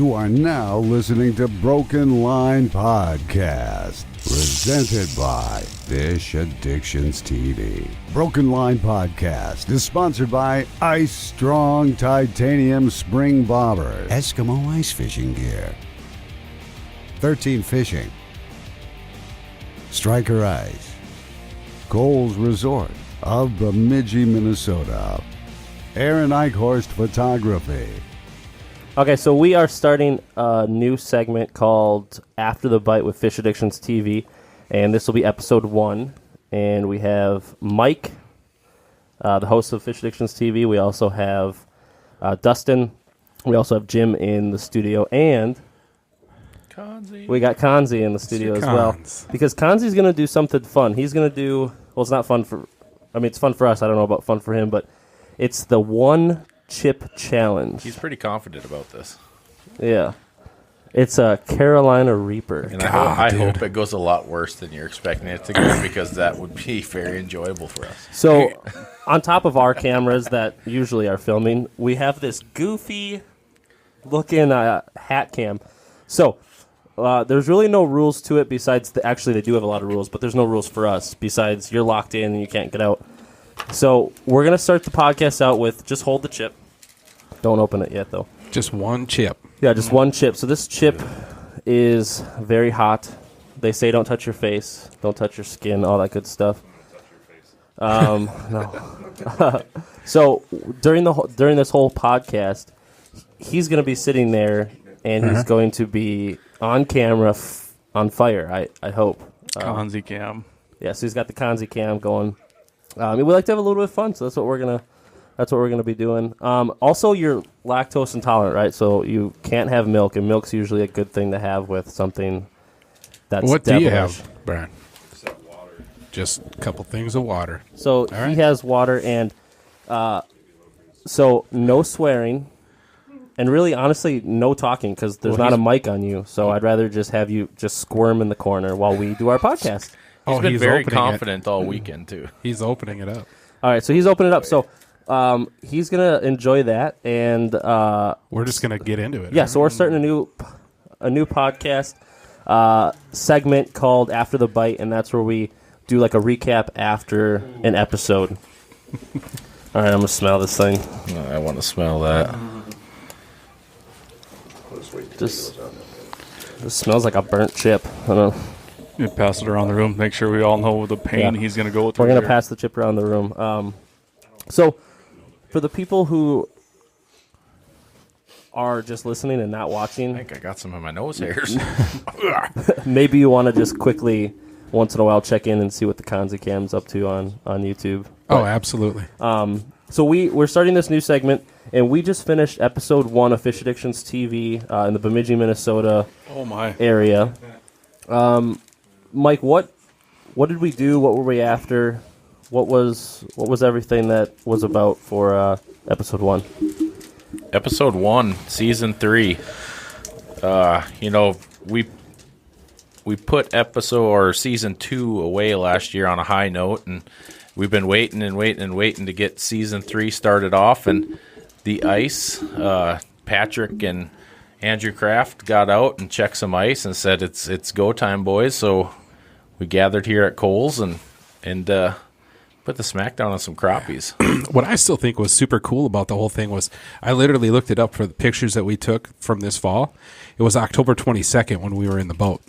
You are now listening to Broken Line Podcast, presented by Fish Addictions TV. Broken Line Podcast is sponsored by Ice Strong Titanium Spring Bobber, Eskimo Ice Fishing Gear, 13 Fishing, Striker Ice, Coles Resort of Bemidji, Minnesota, Aaron Eichhorst Photography. Okay, so we are starting a new segment called After the Bite with Fish Addictions TV, and this will be episode 1. And we have Mike, the host of Fish Addictions TV. We also have Dustin. We also have Jim in the studio, and we got Kanzi in the studio as well. Because Kanzi's going to do something fun. He's going to do, well, it's not fun for, I mean, it's fun for us. I don't know about fun for him, but it's the one chip challenge. He's pretty confident about this. Yeah. It's a Carolina Reaper. And I hope it goes a lot worse than you're expecting it to go, because that would be very enjoyable for us. So, on top of our cameras that usually are filming, we have this goofy looking hat cam. So, there's really no rules to it besides, actually they do have a lot of rules, but there's no rules for us besides you're locked in and you can't get out. So we're going to start the podcast out with just hold the chip. Don't open it yet, though. Just one chip. Yeah, just one chip. So this chip is very hot. They say don't touch your face, don't touch your skin, all that good stuff. No. So during this whole podcast, he's going to be sitting there, and he's going to be on camera, on fire, I hope. Kanzi cam. Yeah, so he's got the Kanzi cam going. We like to have a little bit of fun, so that's what we're gonna be doing. Also, you're lactose intolerant, right? So you can't have milk, and milk's usually a good thing to have with something that's What devilish. do you have, Brian? Just a couple things of water. So he has water, and so no swearing, and really, honestly, no talking, because there's not a mic on you. So I'd rather just have you just squirm in the corner while we do our podcast. He's been very confident all weekend, too. He's opening it up. All right, so he's opening it up. So he's going to enjoy that, and we're just going to get into it. Yeah, so we're starting a new podcast segment called After the Bite, and that's where we do like a recap after an episode. All right, I'm going to smell this thing. I want to smell that. Just this smells like a burnt chip. I don't know. You pass it around the room. Make sure we all know the pain he's going to go through. We're going to pass the chip around the room. So, for the people who are just listening and not watching, I think I got some of my nose hairs. maybe you want to just quickly, once in a while, check in and see what the Kanzi Cam's up to on YouTube. Oh, absolutely. So we're starting this new segment, and we just finished episode 1 of Fish Addictions TV in the Bemidji, Minnesota area. Mike, what did we do? What were we after? What was everything that was about for episode 1? Episode 1, season 3. We put season 2 away last year on a high note, and we've been waiting to get season 3 started off. And the ice, Patrick and Andrew Kraft got out and checked some ice and said it's go time, boys. So we gathered here at Coles and put the smackdown on some crappies. What I still think was super cool about the whole thing was I literally looked it up for the pictures that we took from this fall. It was October 22nd when we were in the boat.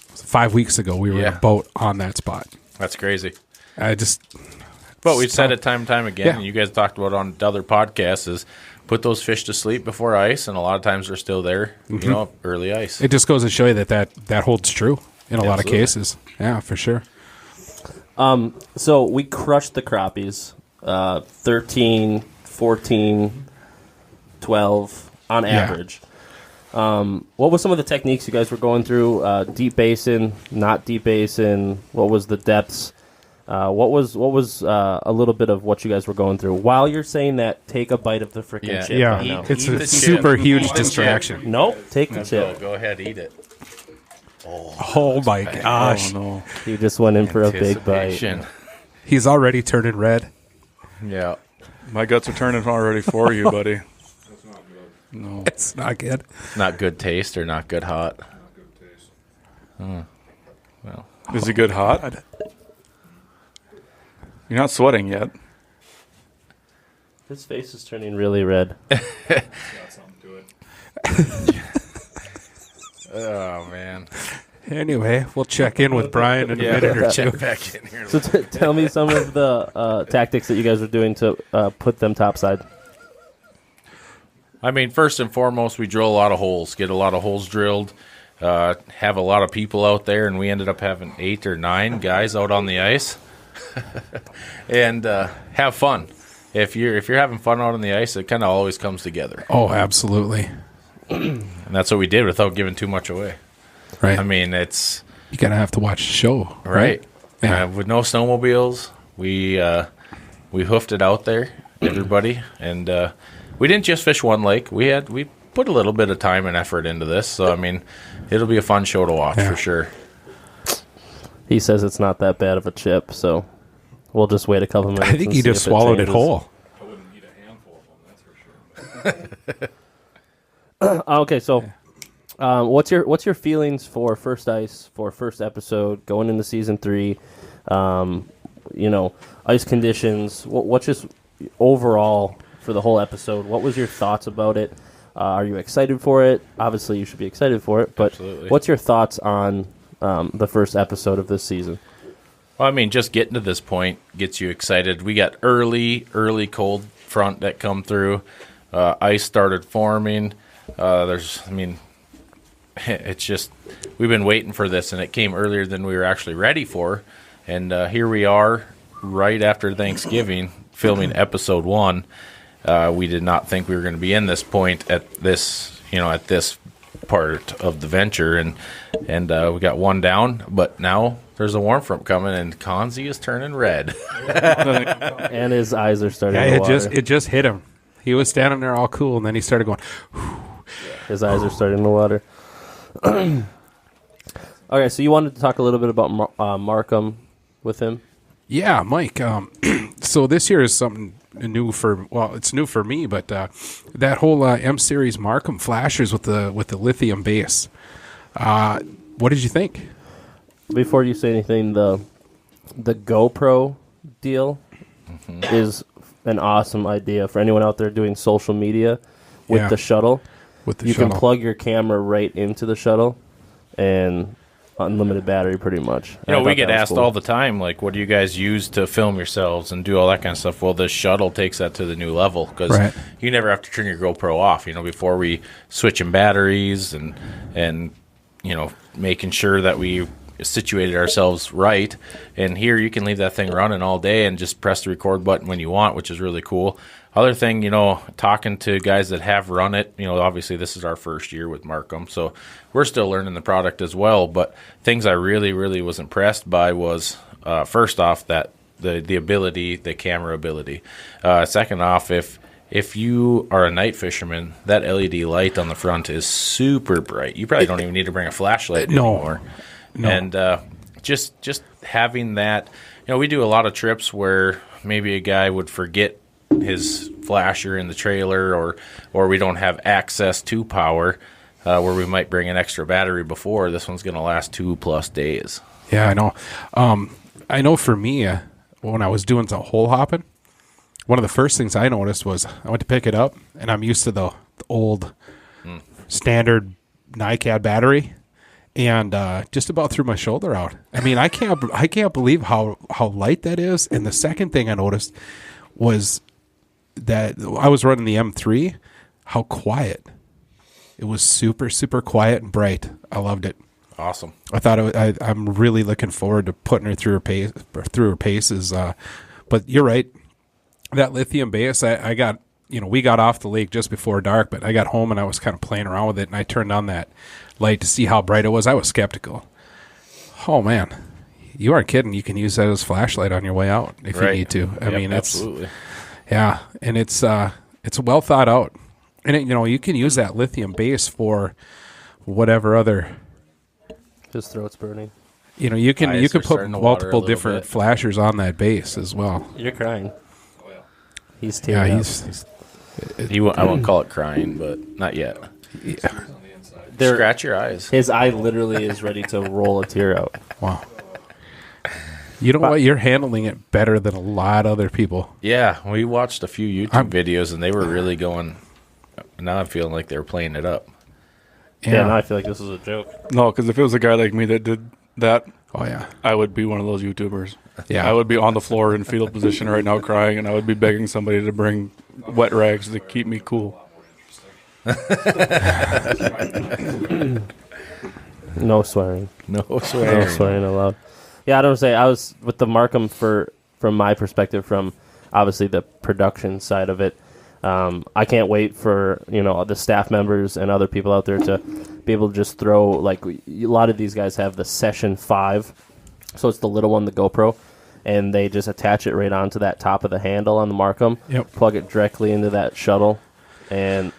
5 weeks ago, we were in a boat on that spot. That's crazy. But we've said it time and time again, and you guys talked about on the other podcasts, is put those fish to sleep before ice, and a lot of times they're still there, early ice. It just goes to show you that holds true in a lot of cases. Yeah, for sure. So we crushed the crappies, 13, 14, 12 on average. What was some of the techniques you guys were going through? Deep basin, not deep basin. What was the depths? What was a little bit of what you guys were going through? While you're saying that, take a bite of the freaking chip. Yeah, right now. it's a super huge distraction. Nope, take the chip. Go ahead, eat it. Oh my gosh. Oh, no. You just went in for a big bite. He's already turning red. Yeah. My guts are turning already for you, buddy. No. It's not good. Not good taste or not good hot? Well, Is it good hot? You're not sweating yet. His face is turning really red. oh, man. Anyway, we'll check in with Brian in a minute or two. Check back in here. So tell me some of the tactics that you guys are doing to put them topside. I mean, first and foremost, we drill a lot of holes, get a lot of holes drilled, have a lot of people out there, and we ended up having 8 or 9 guys out on the ice, and have fun. If you're having fun out on the ice, it kind of always comes together. Oh, absolutely. And that's what we did without giving too much away. Right. I mean, it's You gotta have to watch the show, right. Yeah. With no snowmobiles, we hoofed it out there, everybody, and we didn't just fish one lake. We put a little bit of time and effort into this, so I mean, it'll be a fun show to watch for sure. He says it's not that bad of a chip, so we'll just wait a couple minutes. I think he just swallowed it whole. I wouldn't eat a handful of them, that's for sure. Okay, so what's your feelings for First Ice, for first episode, going into season 3? Ice conditions. What's just overall for the whole episode? What was your thoughts about it? Are you excited for it? Obviously, you should be excited for it. But Absolutely. What's your thoughts on the first episode of this season? Well, I mean, just getting to this point gets you excited. We got early cold front that come through. Ice started forming. It's just we've been waiting for this, and it came earlier than we were actually ready for. And here we are, right after Thanksgiving, filming episode 1. We did not think we were going to be in this point at this part of the venture, and we got one down, but now there's a warm front coming, and Konzi is turning red. And his eyes are starting to water. it just hit him. He was standing there all cool, and then he started going. His eyes are starting to water. Okay, so you wanted to talk a little bit about Markham with him? Yeah, Mike. So this year is something new it's new for me, but that whole M Series Markham flashers with the lithium base. What did you think? Before you say anything, the GoPro deal is an awesome idea for anyone out there doing social media with the shuttle. You can plug your camera right into the shuttle and unlimited battery pretty much. We get asked all the time, like, what do you guys use to film yourselves and do all that kind of stuff? Well, this shuttle takes that to the new level because you never have to turn your GoPro off, before we switching batteries and making sure that we situated ourselves right. And here you can leave that thing running all day and just press the record button when you want, which is really cool. Other thing, talking to guys that have run it, obviously this is our first year with Markham, so we're still learning the product as well. But things I really, really was impressed by was, first off, that the ability, the camera ability. Second off, if you are a night fisherman, that LED light on the front is super bright. You probably don't even need to bring a flashlight anymore. No. And just having that, we do a lot of trips where maybe a guy would forget his flasher in the trailer, or we don't have access to power, where we might bring an extra battery before. This one's going to last 2+ days. Yeah, I know. I know for me, when I was doing some hole hopping, one of the first things I noticed was I went to pick it up, and I'm used to the old standard NiCad battery, and just about threw my shoulder out. I mean, I can't believe how light that is. And the second thing I noticed was that I was running the M3, how quiet. It was super, super quiet and bright. I loved it. Awesome. I thought I'm really looking forward to putting her through her paces. But you're right. That lithium base, I got, we got off the lake just before dark, but I got home and I was kind of playing around with it, and I turned on that light to see how bright it was. I was skeptical. Oh man, you aren't kidding. You can use that as a flashlight on your way out if you need to. I mean, absolutely. Yeah, and it's well thought out, and you can use that lithium base for whatever other. His throat's burning. You can put multiple different flashers on that base as well. You're crying. He's tearing up. I won't call it crying, but not yet. Yeah. Scratch your eyes. His eye literally is ready to roll a tear out. Wow. You know what? You're handling it better than a lot of other people. Yeah, we watched a few YouTube videos, and they were really going. Now I'm feeling like they were playing it up. Yeah, now I feel like this is a joke. No, because if it was a guy like me that did that, Oh, yeah. I would be one of those YouTubers. Yeah. I would be on the floor in fetal position right now crying, and I would be begging somebody to bring wet rags to keep me cool. No swearing. No No swearing. swearing allowed. Yeah, I don't say. I was with the Markham from my perspective, from obviously the production side of it. I can't wait for the staff members and other people out there to be able to just throw, like, a lot of these guys have the Session 5, so it's the little one, the GoPro, and they just attach it right onto that top of the handle on the Markham, plug it directly into that shuttle, and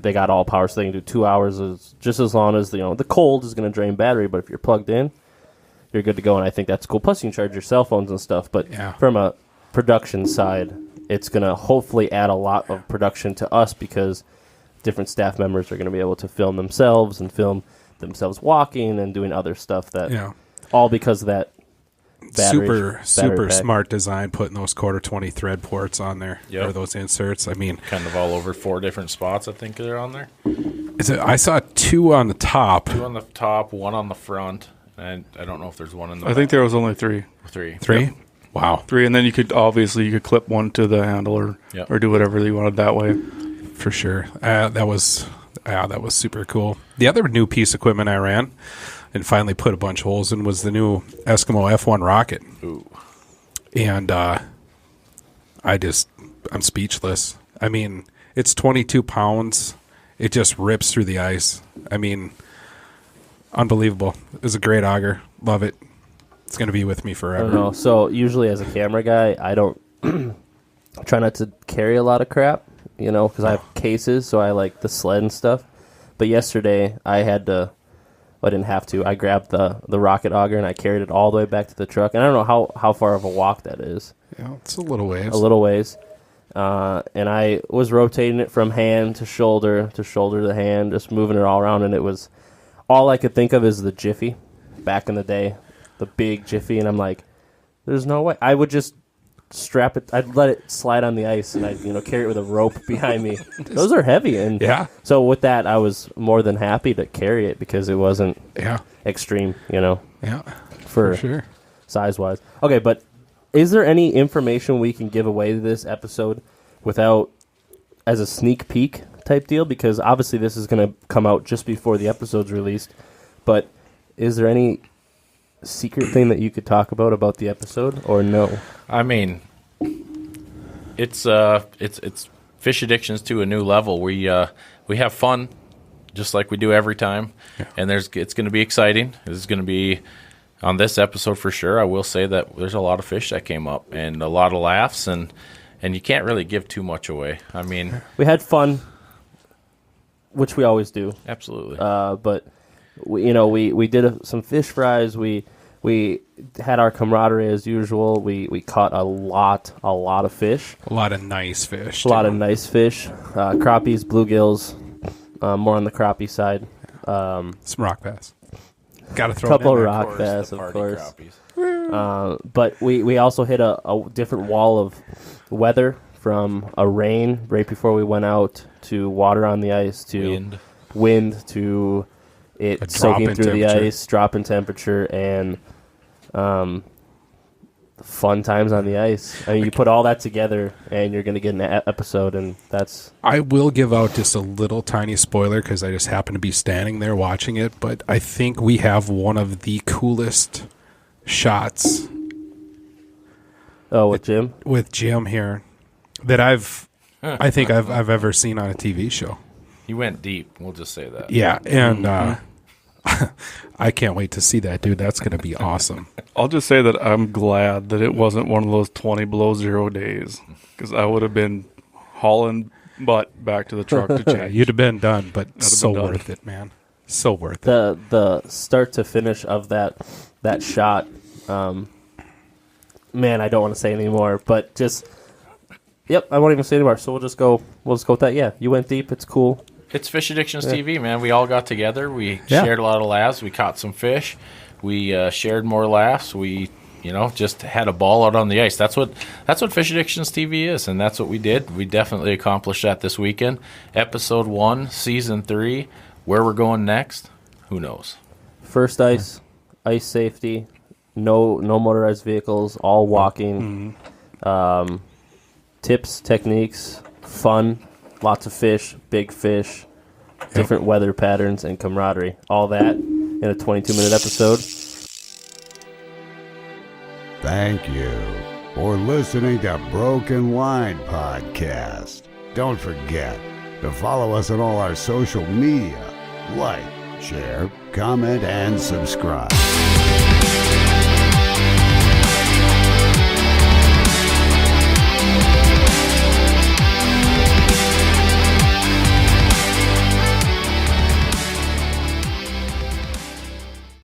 they got all power, so they can do 2 hours, just as long as the cold is going to drain battery, but if you're plugged in, you're good to go, and I think that's cool. Plus, you can charge your cell phones and stuff, but from a production side, it's going to hopefully add a lot of production to us because different staff members are going to be able to film themselves and film themselves walking and doing other stuff that all because of that battery super pack. smart design, putting those quarter 20 thread ports on there or those inserts. I mean, Kind of all over 4 different spots, I think they're on there. I saw 2 on the top. 2 on the top, 1 on the front, and I don't know if there's 1 in the I think there was only 3. 3. 3? Yep. Wow. 3, and then you could clip one to the handle or do whatever you wanted that way. For sure. That was super cool. The other new piece of equipment I ran and finally put a bunch of holes in was the new Eskimo F1 rocket. Ooh. And I'm speechless. I mean, it's 22 pounds. It just rips through the ice. I mean, unbelievable. It was a great auger. Love it. It's going to be with me I forever. don't know. So usually as a camera guy, I don't try not to carry a lot of crap, because I have cases, so I like the sled and stuff. But yesterday I had to. I didn't have to. I grabbed the rocket auger and I carried it all the way back to the truck. And I don't know how far of a walk that is. Yeah, it's a little ways. A little ways. And I was rotating it from hand to shoulder to hand, just moving it all around. And it was all I could think of is the Jiffy back in the day. The big Jiffy, and I'm like, there's no way. I would just strap it. I'd let it slide on the ice, and I'd carry it with a rope behind me. Those are heavy, and so with that, I was more than happy to carry it because it wasn't extreme, for sure, size wise. Okay, but is there any information we can give away this episode without as a sneak peek type deal? Because obviously this is going to come out just before the episode's released, but is there any secret thing that you could talk about the episode, or no? I mean, it's fish addictions to a new level. We have fun, just like we do every time, and it's going to be exciting. This is going to be on this episode for sure. I will say that there's a lot of fish that came up and a lot of laughs, and you can't really give too much away. I mean, we had fun, which we always do. Absolutely. But we did some fish fries. We had our camaraderie as usual. We caught a lot of fish. A lot of nice fish. Crappies, bluegills, more on the crappie side. Some rock bass. Got to throw a couple it in of there. rock bass, of course. But we also hit a different wall of weather, from a rain right before we went out to water on the ice to wind to it soaking through the ice, drop in temperature, and fun times on the ice. I mean, you put all that together, and you're going to get an episode, and that's... I will give out just a little tiny spoiler, because I just happen to be standing there watching it, but I think we have one of the coolest shots... Oh, with Jim? With Jim here, that I think I've ever seen on a TV show. He went deep, we'll just say that. Yeah, and I can't wait to see that, dude. That's going to be awesome. I'll just say that I'm glad that it wasn't one of those 20 below zero days, because I would have been hauling butt back to the truck to change. You'd have been done, but so worth it, man. So worth it. The start to finish of that shot, man, I don't want to say anymore, but just Yep, I won't even say anymore. So we'll just go with that. Yeah, you went deep. It's cool. It's Fish Addictions TV, man. We all got together. We shared a lot of laughs. We caught some fish. We shared more laughs. We, just had a ball out on the ice. That's what Fish Addictions TV is, and that's what we did. We definitely accomplished that this weekend. Episode 1, Season 3. Where we're going next, who knows? First ice safety, no motorized vehicles, all walking. Tips, techniques, fun, lots of fish, big fish, different weather patterns, and camaraderie. All that in a 22-minute episode. Thank you for listening to Broken Line Podcast. Don't forget to follow us on all our social media. Like, share, comment, and subscribe.